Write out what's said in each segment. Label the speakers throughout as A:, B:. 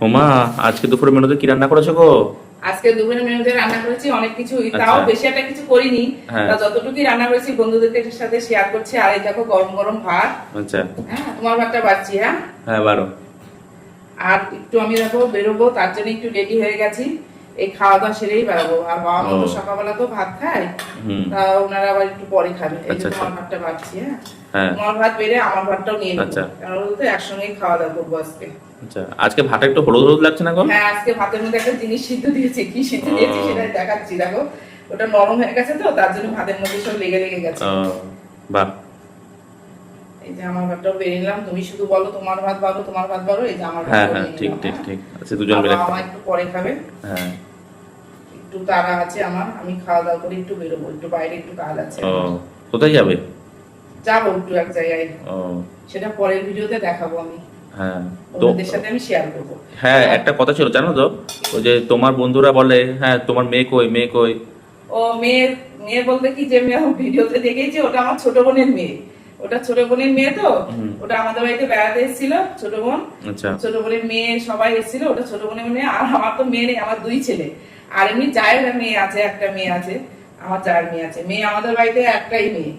A: ওমা, আজকে দুপুরে মেনুতে কি রান্না করেছো গো?
B: আজকে দুপুরের মেনুতে রান্না করেছি অনেক কিছু, তাও বেশি একটা কিছু করিনি। তা যতটুকু রান্না করেছি বন্ধুদের সাথে শেয়ার করছি। আর এই দেখো গরম গরম ভাত। আচ্ছা, হ্যাঁ তোমার ভাতটা বাড়ছি। হ্যাঁ
A: হ্যাঁ বাড়ো।
B: আর একটু আমি দেখো বেরোবো, তার জন্য একটু রেডি হয়ে গেছি। এই খাওয়া দাওয়া সেরেই বেরোবো। আর বাবা মা তো সকালবেলা তো ভাত খায়, তা ওনারা আবার একটু পরে খাবে। এই যে তোমার ভাতটা বাড়ছি। হ্যাঁ তোমার ভাত বেড়ে আমার ভাতটাও নিয়ে নেবো, কারণ বলতে একসঙ্গেই খাওয়া দাওয়া করবো আজকে।
A: আচ্ছা, আজকে ভাতটা একটু হলুদ হলুদ লাগছে না গো?
B: হ্যাঁ, আজকে ভাতের মধ্যে একটা জিনিস সিদ্ধ দিয়েছি। কি সিদ্ধ দিয়েছি সেটা দেখাচ্ছি। দেখো ওটা নরম হয়ে গেছে তো, তার জন্য ভাতের মধ্যে সব লেগে লেগে গেছে।
A: বাহ,
B: এই যে আমার ভাতটাও বেড়ে নিলাম। তুমি শুধু বলো তোমার ভাত বাড়ো, তোমার ভাত বাড়ো। এই যে আমার ভাত।
A: হ্যাঁ হ্যাঁ, ঠিক ঠিক ঠিক। আচ্ছা, দুজন মিলে
B: আমার একটু পরে খাবে। হ্যাঁ, একটু তাড়া আছে আমার। আমি খাওয়া দাওয়া করে একটু বেরোবো, একটু বাইরে একটু কাজ আছে।
A: কোথায় যাবে?
B: যাবো একটু এক জায়গায়, সেটা পরের ভিডিওতে দেখাবো আমি। হ্যাঁ, তোমাদের সাথে আমি শেয়ার করব।
A: হ্যাঁ, একটা কথা ছিল জানো তো, ওই যে তোমার বন্ধুরা বলে হ্যাঁ তোমার মেয়ে কই, মেয়ে কই।
B: ও মেয়ে বলতে কি, যে মেয়ে ভিডিওতে দেখেছি ওটা আমার ছোট বোনের মেয়ে। ওটা ছোট বোনের মেয়ে তো, ওটা আমাদের বাড়িতে বেড়াতে এসেছিল ছোট বোন। আচ্ছা, ছোট বোনের মেয়ে সবাই এসেছিল। ওটা ছোট বোনের মেয়ে। আর আমার তো মেয়ে নেই, আমার দুই ছেলে। আর এমনি জায়ের মেয়ে আছে, একটা মেয়ে আছে। আমার জায়ের মেয়ে আছে। মেয়ে আমাদের বাড়িতে একটাই মেয়ে।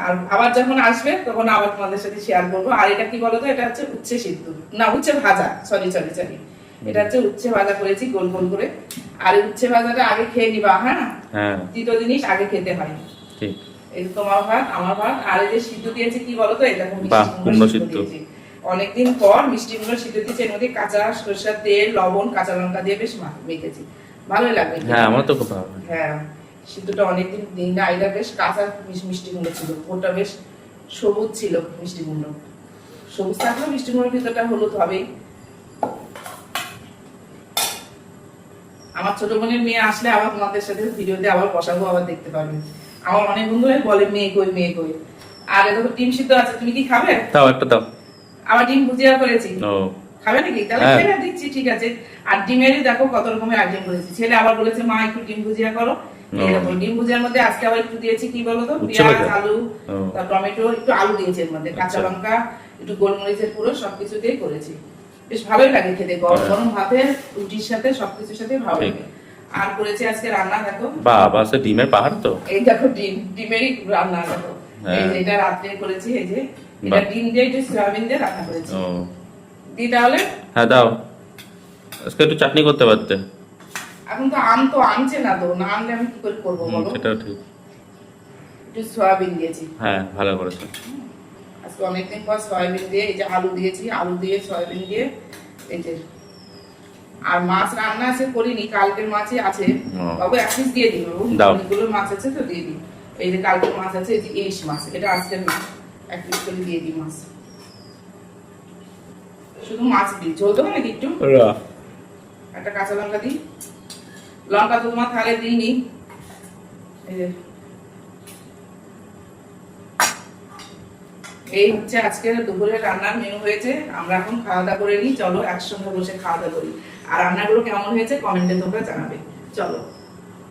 B: আর আবার যখন আসবে তখন আবার তোমাদের সাথে শেয়ার করবো। আর এটা কি বলতো, এটা হচ্ছে উচ্ছে সিদ্ধ, না উচ্ছে ভাজা, সরি। এটা হচ্ছে উচ্ছে ভাজা করেছি গোল গোল করে। আর উচ্ছে ভাজাটা আগে খেয়ে নিবা। হ্যাঁ, তৃতীয় জিনিস আগে খেতে হয়। ঠিক, এই তোমার ভাত আমার ভাত। আর এই যে সিদ্ধ দিয়েছি কি বলতো, এটা কুমড়ো সিদ্ধ দিয়েছি। অনেকদিন পর মিষ্টি কুমড়ো সিদ্ধ দিয়েছি। এর মধ্যে কাঁচা সরষের তেল, লবণ, কাঁচা লঙ্কা দিয়ে বেশ মেখেছি। ভালোই লাগবে।
A: হ্যাঁ, আমার তো খুব ভালো।
B: হ্যাঁ, সিদ্ধটা অনেকদিন দিন না। এটা বেশ কাঁচা মিষ্টি কুমড়ো ছিল। ওটা বেশ সবুজ ছিল মিষ্টি কুমড়ো। সবুজ থাকলেও মিষ্টি কুমড়োর ভিতরটা হলুদ হবেই। আমার ছোট বোনের মেয়ে আসলে আবার তোমাদের সাথে ভিডিওতে আবার বসাবো, আবার দেখতে পারবে। আমার অনেক বন্ধুরাই বলে মেয়ে কই, মেয়ে কই। আর দেখো ডিম সিদ্ধ আছে, তুমি কি খাবে?
A: দাও একটা দাও।
B: আবার ডিম ভুজিয়া করেছি। খাবে নাকি? তাহলে খেয়ে দিচ্ছি, ঠিক আছে। আর ডিমেরই দেখো কত রকমের আইটেম করেছি। ছেলে আবার বলেছে মা একটু ডিম ভুজিয়া করো। এরকম ডিম ভুজিয়ার মধ্যে আজকে আবার একটু দিয়েছি কি বলতো, পেঁয়াজ, আলু, টমেটো, একটু আলু দিয়েছি এর মধ্যে, কাঁচা লঙ্কা, একটু গোলমরিচের পুরো সবকিছু দিয়ে করেছি। বেশ ভালোই লাগে খেতে, গরম গরম ভাতে, রুটির সাথে, সবকিছুর সাথে ভালো লাগে। আর করেছি আজকে রান্না দেখো,
A: বাবা সে ডিমের পাহাড় তো।
B: এই দেখো ডিমেরই রান্না দেখো। এই যে এটা রাত্রে করেছি। এই যে এটা ডিম দিয়ে একটু সয়াবিন দিয়ে রান্না করেছি। দি তাহলে।
A: হ্যাঁ দাও। আজকে একটু চাটনি করতে পারতে।
B: এখন তো আনছে না, তো না আনলে আমি কি করে করবো বলো?
A: সেটাও ঠিক।
B: একটু সয়াবিন দিয়েছি।
A: হ্যাঁ, ভালো করেছো।
B: আজকে অনেকদিন পর সয়াবিন দিয়ে, এই যে আলু দিয়েছি, আলু দিয়ে সয়াবিন দিয়ে। এই যে আর মাছ রান্না আছে করিনি, কালকের মাছই আছে। বাবু এক পিস দিয়ে দিই, অনেকগুলো মাছ আছে তো দিয়ে দিই। এই যে কালকের মাছ আছে, এই যে ইলিশ মাছ, এটা আজকের না, এক পিস করে দিয়ে দিই মাছ। শুধু মাছ দিই, ঝোল দেবো নাকি একটু? একটা কাঁচা লঙ্কা দিই। লঙ্কা তো তোমার থালে দিইনি। এই হচ্ছে আজকে দুপুরের রান্নার মেনু হয়েছে। আমরা এখন খাওয়া দাওয়া করে নিই। চলো একসঙ্গে বসে খাওয়া দাওয়া করি। আর রান্নাগুলো কেমন হয়েছে কমেন্টে তোমরা জানাবে। চলো।